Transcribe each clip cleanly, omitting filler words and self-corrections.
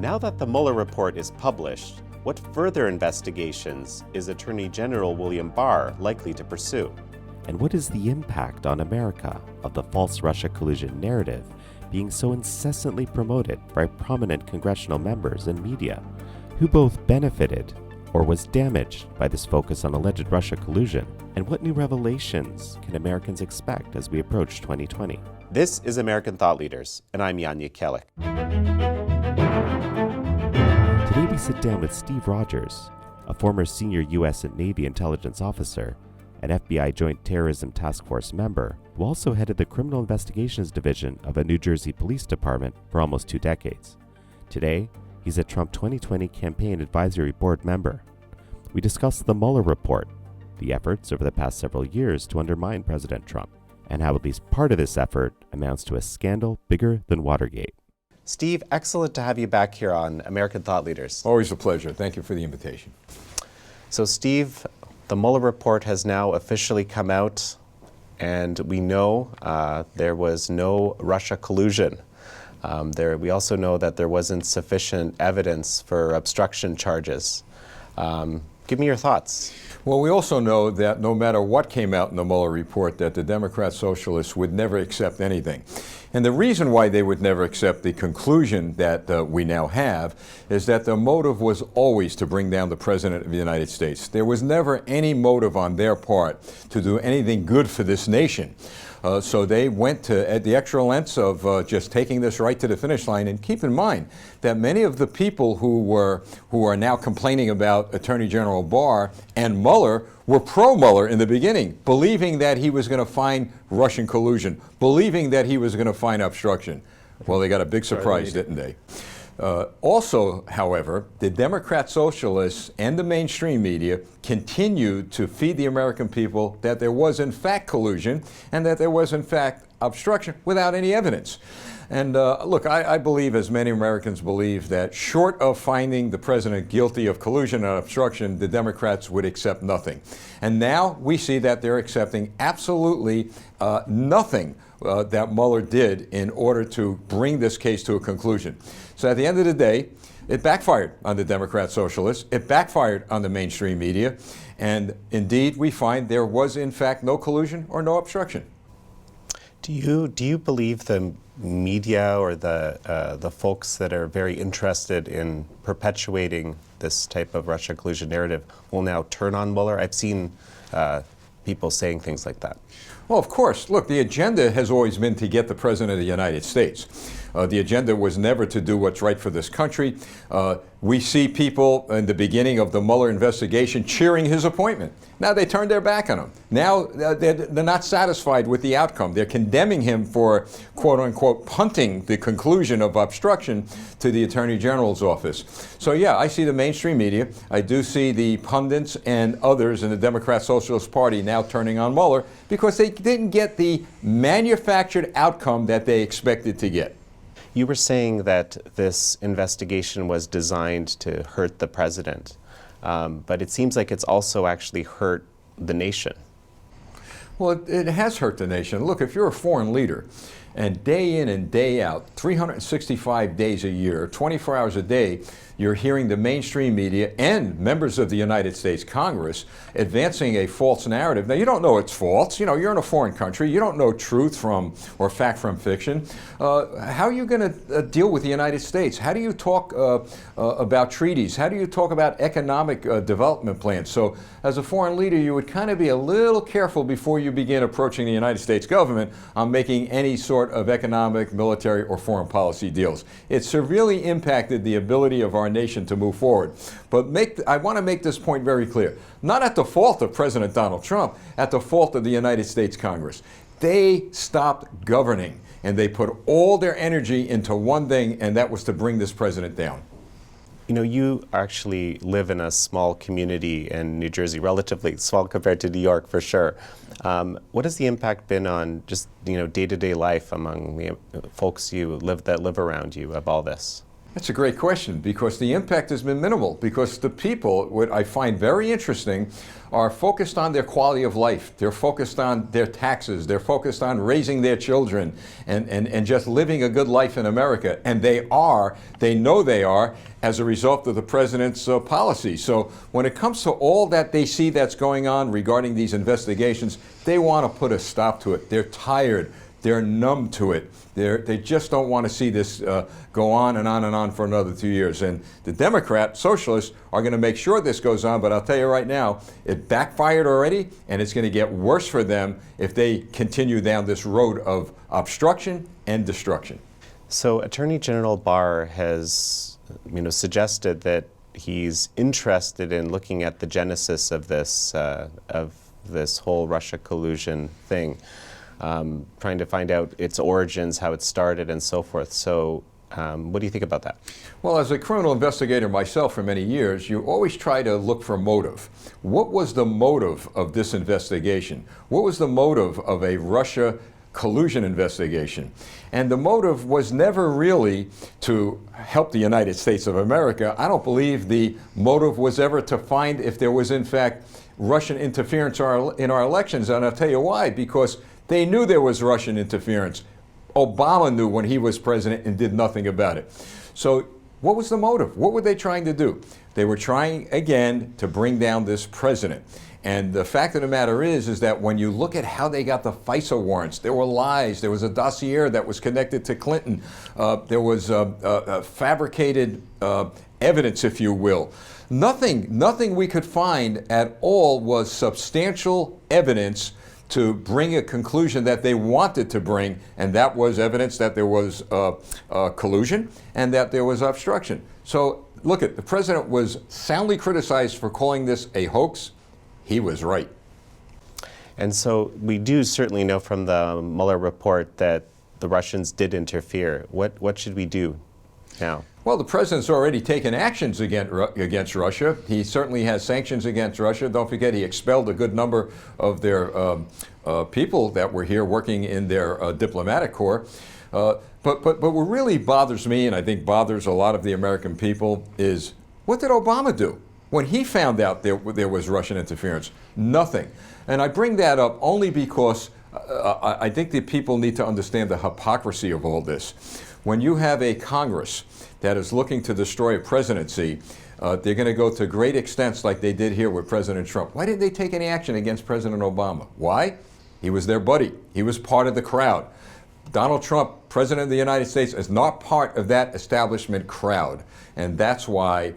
Now that the Mueller Report is published, what further investigations is Attorney General William Barr likely to pursue? And what is the impact on America of the false Russia collusion narrative being so incessantly promoted by prominent congressional members and media, who both benefited or was damaged by this focus on alleged Russia collusion? And what new revelations can Americans expect as we approach 2020? This is American Thought Leaders, and I'm Jan Jekielek. Today we sit down with Steve Rogers, a former Senior U.S. and Navy intelligence officer, an FBI Joint Terrorism Task Force member, who also headed the Criminal Investigations Division of a New Jersey Police Department for almost 2 decades. Today, he's a Trump 2020 Campaign Advisory Board member. We discuss the Mueller Report, the efforts over the past several years to undermine President Trump, and how at least part of this effort amounts to a scandal bigger than Watergate. Steve, excellent to have you back here on American Thought Leaders. Always a pleasure. Thank you for the invitation. So Steve, the Mueller Report has now officially come out, and we know there was no Russia collusion. We also know that there wasn't sufficient evidence for obstruction charges. Give me your thoughts. Well, we also know that no matter what came out in the Mueller Report, that the Democrat Socialists would never accept anything. And the reason why they would never accept the conclusion that we now have is that the motive was always to bring down the President of the United States. There was never any motive on their part to do anything good for this nation. So they went to the extra lengths of just taking this right to the finish line. And keep in mind that many of the people who are now complaining about Attorney General Barr and Mueller were pro-Mueller in the beginning, believing that he was going to find Russian collusion, believing that he was going to find obstruction. Well, they got a big surprise, didn't they? Also, however, the Democrat Socialists and the mainstream media continued to feed the American people that there was in fact collusion and that there was in fact obstruction without any evidence. And look, I believe, as many Americans believe, that short of finding the president guilty of collusion and obstruction, the Democrats would accept nothing. And now we see that they're accepting absolutely nothing that Mueller did in order to bring this case to a conclusion. So at the end of the day, it backfired on the Democrat Socialists. It backfired on the mainstream media. And indeed, we find there was, in fact, no collusion or no obstruction. Do you believe the media or the folks that are very interested in perpetuating this type of Russia collusion narrative will now turn on Mueller? I've seen people saying things like that. Well, of course. Look, the agenda has always been to get the President of the United States. The agenda was never to do what's right for this country. We see people in the beginning of the Mueller investigation cheering his appointment. Now they turned their back on him. Now they're not satisfied with the outcome. They're condemning him for, quote unquote, punting the conclusion of obstruction to the Attorney General's office. So yeah, I see the mainstream media. I do see the pundits and others in the Democrat Socialist Party now turning on Mueller because they didn't get the manufactured outcome that they expected to get. You were saying that this investigation was designed to hurt the president, but it seems like it's also actually hurt the nation. Well, it has hurt the nation. Look, if you're a foreign leader and day in and day out, 365 days a year, 24 hours a day, you're hearing the mainstream media and members of the United States Congress advancing a false narrative. Now, you don't know it's false. You know, you're in a foreign country. You don't know truth or fact from fiction. How are you going to deal with the United States? How do you talk about treaties? How do you talk about economic development plans? So as a foreign leader, you would kind of be a little careful before you begin approaching the United States government on making any sort of economic, military, or foreign policy deals. It severely impacted the ability of our nation to move forward. But I want to make this point very clear. Not at the fault of President Donald Trump, at the fault of the United States Congress. They stopped governing, and they put all their energy into one thing, and that was to bring this president down. You know, you actually live in a small community in New Jersey, relatively small compared to New York for sure. What has the impact been on just, day-to-day life among the folks that live around you of all this? That's a great question, because the impact has been minimal, because the people, what I find very interesting, are focused on their quality of life. They're focused on their taxes. They're focused on raising their children and just living a good life in America. And they know they are, as a result of the president's policy. So when it comes to all that they see that's going on regarding these investigations, they want to put a stop to it. They're tired. They're numb to it. They just don't want to see this go on and on and on for another 2 years. And the Democrat socialists are going to make sure this goes on, but I'll tell you right now, it backfired already, and it's going to get worse for them if they continue down this road of obstruction and destruction. So Attorney General Barr has suggested that he's interested in looking at the genesis of this whole Russia collusion thing. Trying to find out its origins, how it started, and so forth. So what do you think about that? Well, as a criminal investigator myself for many years, you always try to look for motive. What was the motive of this investigation? What was the motive of a Russia collusion investigation? And the motive was never really to help the United States of America. I don't believe the motive was ever to find if there was, in fact, Russian interference in our elections. And I'll tell you why. Because they knew there was Russian interference. Obama knew when he was president and did nothing about it. So what was the motive? What were they trying to do? They were trying, again, to bring down this president. And the fact of the matter is that when you look at how they got the FISA warrants, there were lies. There was a dossier that was connected to Clinton. There was fabricated evidence, if you will. Nothing we could find at all was substantial evidence to bring a conclusion that they wanted to bring, and that was evidence that there was collusion and that there was obstruction. So look, the president was soundly criticized for calling this a hoax. He was right. And so we do certainly know from the Mueller report that the Russians did interfere. What should we do now? Well, the president's already taken actions against Russia. He certainly has sanctions against Russia. Don't forget, he expelled a good number of their people that were here working in their diplomatic corps. But what really bothers me, and I think bothers a lot of the American people, is what did Obama do when he found out there was Russian interference? Nothing. And I bring that up only because I think that people need to understand the hypocrisy of all this. When you have a Congress that is looking to destroy a presidency, they're going to go to great extents like they did here with President Trump. Why didn't they take any action against President Obama? Why? He was their buddy. He was part of the crowd. Donald Trump, President of the United States, is not part of that establishment crowd. And that's why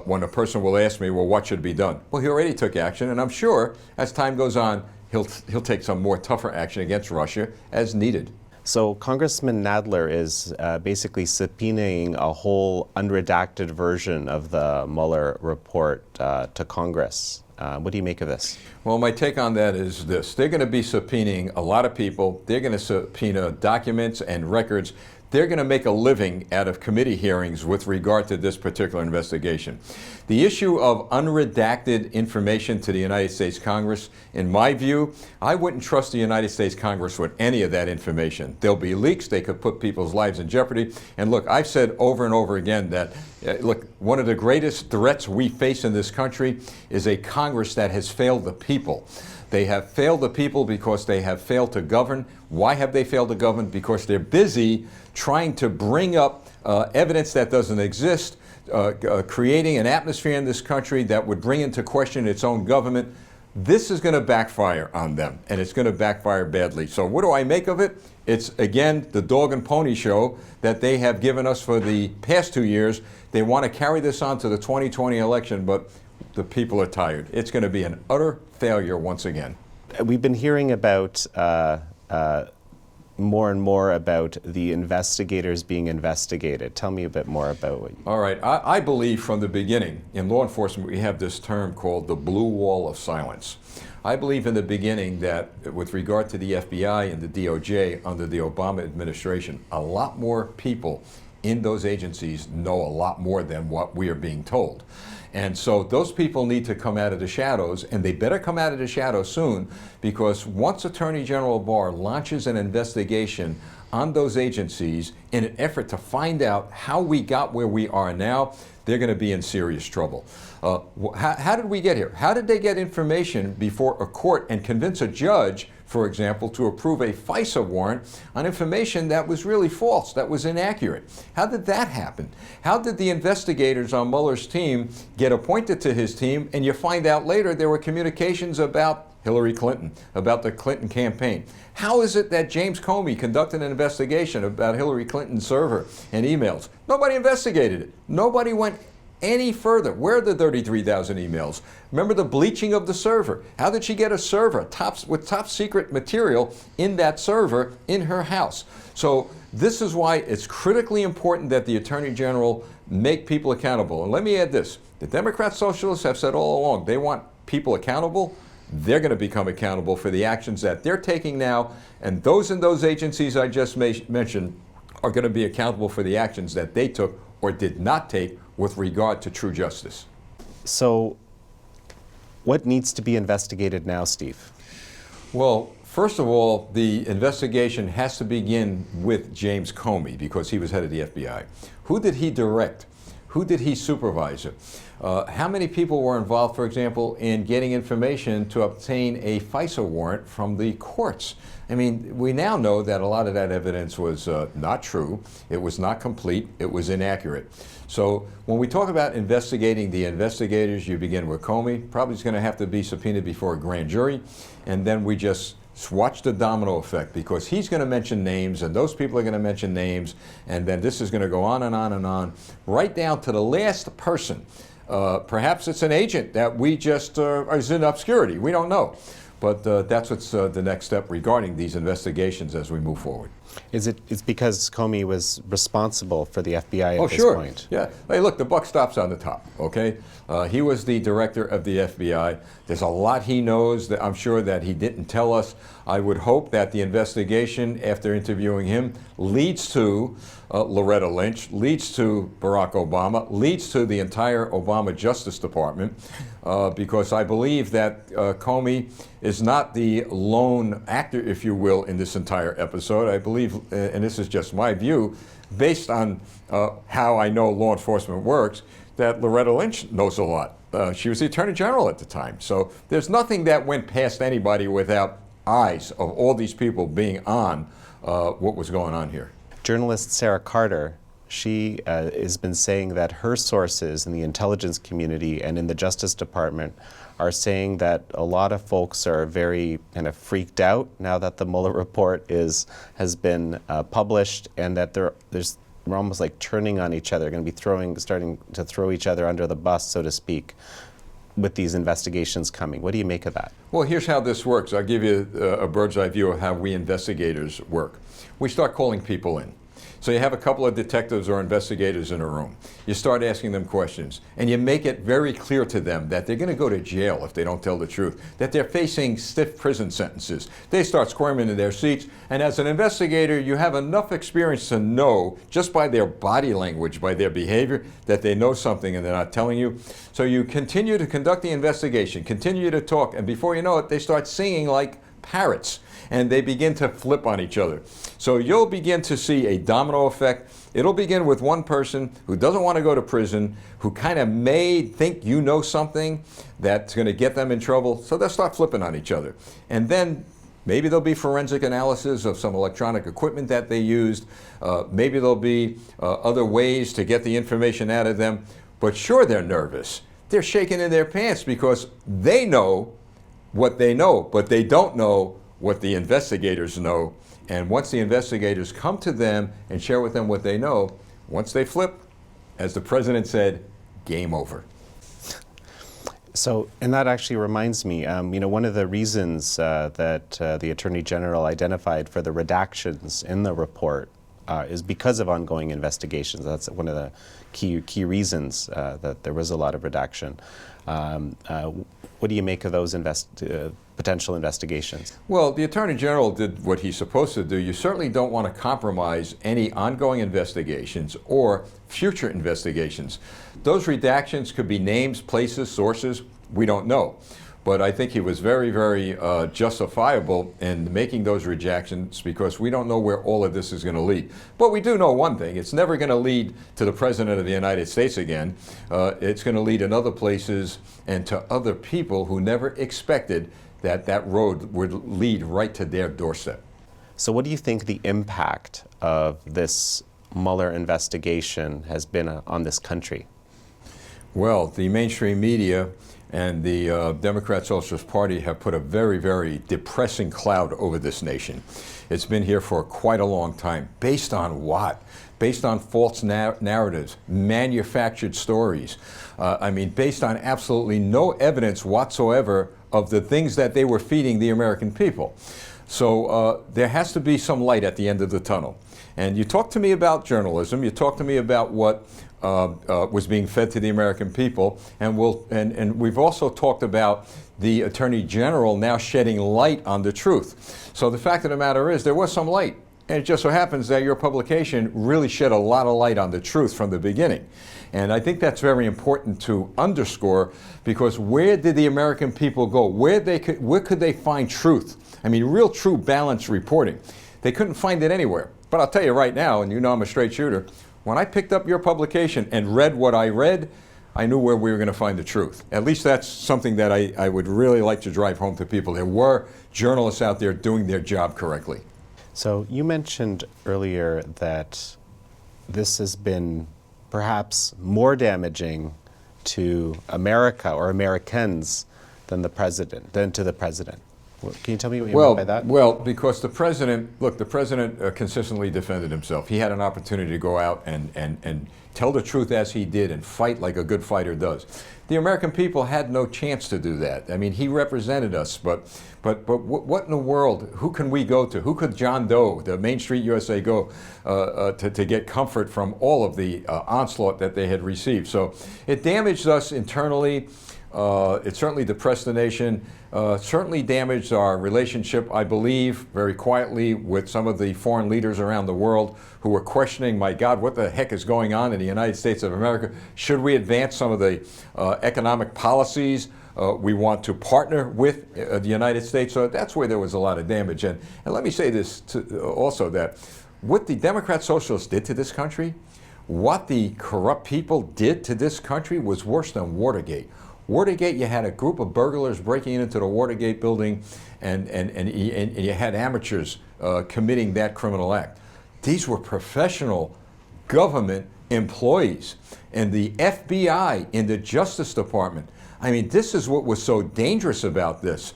when a person will ask me, well, what should be done? Well, he already took action, and I'm sure as time goes on, he'll take some more tougher action against Russia as needed. So Congressman Nadler is basically subpoenaing a whole unredacted version of the Mueller report to Congress. What do you make of this? Well, my take on that is this. They're going to be subpoenaing a lot of people. They're going to subpoena documents and records. They're going to make a living out of committee hearings with regard to this particular investigation. The issue of unredacted information to the United States Congress, in my view, I wouldn't trust the United States Congress with any of that information. There'll be leaks. They could put people's lives in jeopardy. And look, I've said over and over again that, look, one of the greatest threats we face in this country is a Congress that has failed the people. They have failed the people because they have failed to govern. Why have they failed to govern? Because they're busy trying to bring up evidence that doesn't exist, creating an atmosphere in this country that would bring into question its own government. This is going to backfire on them, and it's going to backfire badly. So what do I make of it? It's, again, the dog and pony show that they have given us for the past 2 years. They want to carry this on to the 2020 election, but the people are tired. It's going to be an utter failure once again. We've been hearing about more and more about the investigators being investigated. Tell me a bit more about what you... All right. I believe from the beginning, in law enforcement, we have this term called the blue wall of silence. I believe in the beginning that with regard to the FBI and the DOJ under the Obama administration, a lot more people in those agencies know a lot more than what we are being told. And so those people need to come out of the shadows, and they better come out of the shadows soon, because once Attorney General Barr launches an investigation on those agencies in an effort to find out how we got where we are now, they're going to be in serious trouble. How did we get here? How did they get information before a court and convince a judge, for example, to approve a FISA warrant on information that was really false, that was inaccurate? How did that happen? How did the investigators on Mueller's team get appointed to his team, and you find out later there were communications about Hillary Clinton, about the Clinton campaign? How is it that James Comey conducted an investigation about Hillary Clinton's server and emails? Nobody investigated it. Nobody went any further. Where are the 33,000 emails? Remember the bleaching of the server. How did she get a server with top secret material in that server in her house? So this is why it's critically important that the Attorney General make people accountable. And let me add this. The Democrat Socialists have said all along they want people accountable. They're going to become accountable for the actions that they're taking now, and those in those agencies I just mentioned are going to be accountable for the actions that they took or did not take with regard to true justice. So what needs to be investigated now, Steve? Well, first of all, the investigation has to begin with James Comey because he was head of the FBI. Who did he direct? Who did he supervise? How many people were involved, for example, in getting information to obtain a FISA warrant from the courts? I mean, we now know that a lot of that evidence was not true. It was not complete. It was inaccurate. So when we talk about investigating the investigators, you begin with Comey. Probably is going to have to be subpoenaed before a grand jury. And then we just watch the domino effect, because he's going to mention names and those people are going to mention names. And then this is going to go on and on and on, right down to the last person. Perhaps it's an agent that we just is in obscurity. We don't know. But that's what's the next step regarding these investigations as we move forward. It's because Comey was responsible for the FBI at this point? Yeah. Hey, look, the buck stops on the top, okay? He was the director of the FBI. There's a lot he knows that I'm sure that he didn't tell us. I would hope that the investigation, after interviewing him, leads to Loretta Lynch, leads to Barack Obama, leads to the entire Obama Justice Department, because I believe that Comey is not the lone actor, if you will, in this entire episode. I believe, and this is just my view, based on how I know law enforcement works, that Loretta Lynch knows a lot. She was the Attorney General at the time. So there's nothing that went past anybody without eyes of all these people being on what was going on here. Journalist Sarah Carter, she has been saying that her sources in the intelligence community and in the Justice Department are saying that a lot of folks are very kind of freaked out now that the Mueller report has been published, and that we're almost like turning on each other, going to be starting to throw each other under the bus, so to speak, with these investigations coming. What do you make of that? Well, here's how this works. I'll give you a bird's eye view of how we investigators work. We start calling people in. So you have a couple of detectives or investigators in a room. You start asking them questions, and you make it very clear to them that they're going to go to jail if they don't tell the truth, that they're facing stiff prison sentences. They start squirming in their seats, and as an investigator, you have enough experience to know, just by their body language, by their behavior, that they know something and they're not telling you. So you continue to conduct the investigation, continue to talk, and before you know it, they start singing like parrots, and they begin to flip on each other. So you'll begin to see a domino effect. It'll begin with one person who doesn't want to go to prison, who kind of may think you know something that's going to get them in trouble, so they'll start flipping on each other. And then maybe there'll be forensic analysis of some electronic equipment that they used. Maybe there'll be other ways to get the information out of them. But sure, they're nervous. They're shaking in their pants because they know what they know, but they don't know what the investigators know. And once the investigators come to them and share with them what they know, once they flip, as the president said, game over. So, and that actually reminds me, one of the reasons that the Attorney General identified for the redactions in the report is because of ongoing investigations. That's one of the key reasons that there was a lot of redaction. What do you make of those potential investigations? Well, the Attorney General did what he's supposed to do. You certainly don't want to compromise any ongoing investigations or future investigations. Those redactions could be names, places, sources. We don't know. But I think he was very, very justifiable in making those rejections because we don't know where all of this is going to lead. But we do know one thing. It's never going to lead to the President of the United States again. It's going to lead in other places and to other people who never expected that that road would lead right to their doorstep. So what do you think the impact of this Mueller investigation has been on this country? Well, the mainstream media and the Democrat Socialist Party have put a very, very depressing cloud over this nation. It's been here for quite a long time. Based on what? Based on false narratives, manufactured stories. I mean, based on absolutely no evidence whatsoever of the things that they were feeding the American people. So there has to be some light at the end of the tunnel. And you talk to me about journalism, you talk to me about what was being fed to the American people, and we've also talked about the Attorney General now shedding light on the truth. So the fact of the matter is there was some light, and it just so happens that your publication really shed a lot of light on the truth from the beginning. And I think that's very important to underscore, because where did the American people go? Where could they find truth? I mean, real, true, balanced reporting. They couldn't find it anywhere. But I'll tell you right now, and you know I'm a straight shooter, when I picked up your publication and read what I read, I knew where we were going to find the truth. At least that's something that I would really like to drive home to people. There were journalists out there doing their job correctly. So you mentioned earlier that this has been perhaps more damaging to America or Americans than to the president. Can you tell me what you mean by that? Well, because the president consistently defended himself. He had an opportunity to go out and tell the truth as he did and fight like a good fighter does. The American people had no chance to do that. I mean, he represented us, but what in the world, who can we go to? Who could John Doe, the Main Street USA go to get comfort from all of the onslaught that they had received? So it damaged us internally. It certainly depressed the nation, certainly damaged our relationship, I believe, very quietly with some of the foreign leaders around the world who were questioning, my God, what the heck is going on in the United States of America? Should we advance some of the economic policies we want to partner with the United States? So that's where there was a lot of damage. And let me say this also, that what the Democrat Socialists did to this country, what the corrupt people did to this country was worse than Watergate. Watergate, you had a group of burglars breaking into the Watergate building, and you had amateurs committing that criminal act. These were professional government employees, and the FBI in the Justice Department. I mean, this is what was so dangerous about this.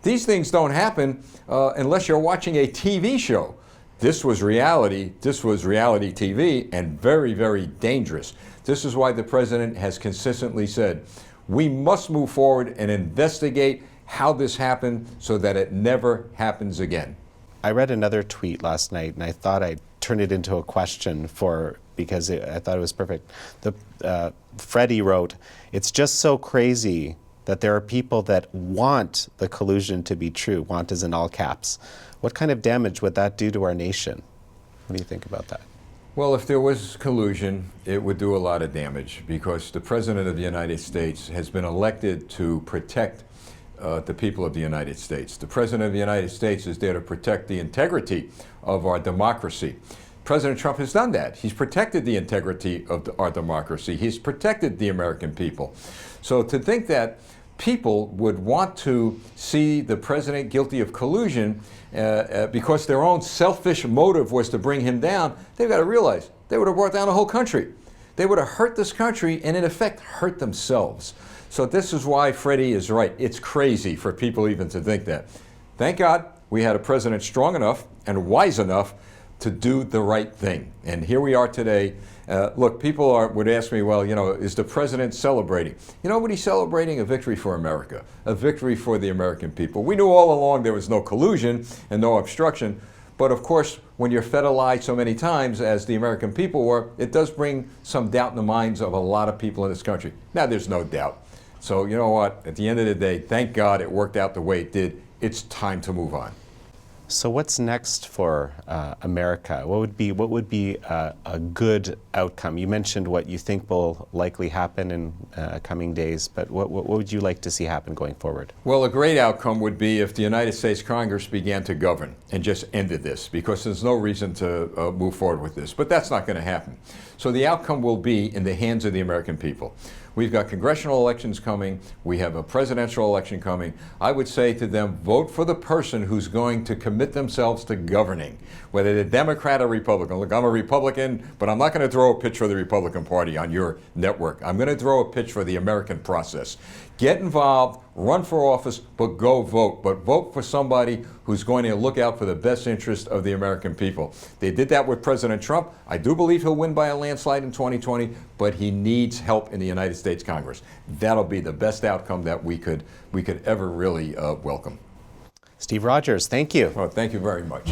These things don't happen unless you're watching a TV show. This was reality. This was reality TV, and very, very dangerous. This is why the president has consistently said, we must move forward and investigate how this happened so that it never happens again. I read another tweet last night, and I thought I'd turn it into a question because I thought it was perfect. Freddie wrote, "It's just so crazy that there are people that want the collusion to be true." Want is in all caps. What kind of damage would that do to our nation? What do you think about that? Well, if there was collusion, it would do a lot of damage, because the President of the United States has been elected to protect the people of the United States. The President of the United States is there to protect the integrity of our democracy. President Trump has done that. He's protected the integrity of our democracy. He's protected the American people. So to think that people would want to see the president guilty of collusion because their own selfish motive was to bring him down, they've got to realize they would have brought down the whole country. They would have hurt this country and in effect hurt themselves. So this is why Freddie is right. It's crazy for people even to think that. Thank God we had a president strong enough and wise enough to do the right thing. And here we are today. Look, people would ask me, well, you know, is the president celebrating? You know what he's celebrating? A victory for America, a victory for the American people. We knew all along there was no collusion and no obstruction. But of course, when you're fed a lie so many times as the American people were, it does bring some doubt in the minds of a lot of people in this country. Now, there's no doubt. So you know what? At the end of the day, thank God it worked out the way it did. It's time to move on. So what's next for America? What would be a good outcome? You mentioned what you think will likely happen in coming days, but what would you like to see happen going forward? Well, a great outcome would be if the United States Congress began to govern and just ended this, because there's no reason to move forward with this. But that's not going to happen. So the outcome will be in the hands of the American people. We've got congressional elections coming. We have a presidential election coming. I would say to them, vote for the person who's going to commit themselves to governing, whether they're Democrat or Republican. Look, I'm a Republican, but I'm not going to throw a pitch for the Republican Party on your network. I'm going to throw a pitch for the American process. Get involved, run for office, but go vote. But vote for somebody who's going to look out for the best interest of the American people. They did that with President Trump. I do believe he'll win by a landslide in 2020, but he needs help in the United States Congress. That'll be the best outcome that we could ever really welcome. Steve Rogers, thank you. Oh, thank you very much.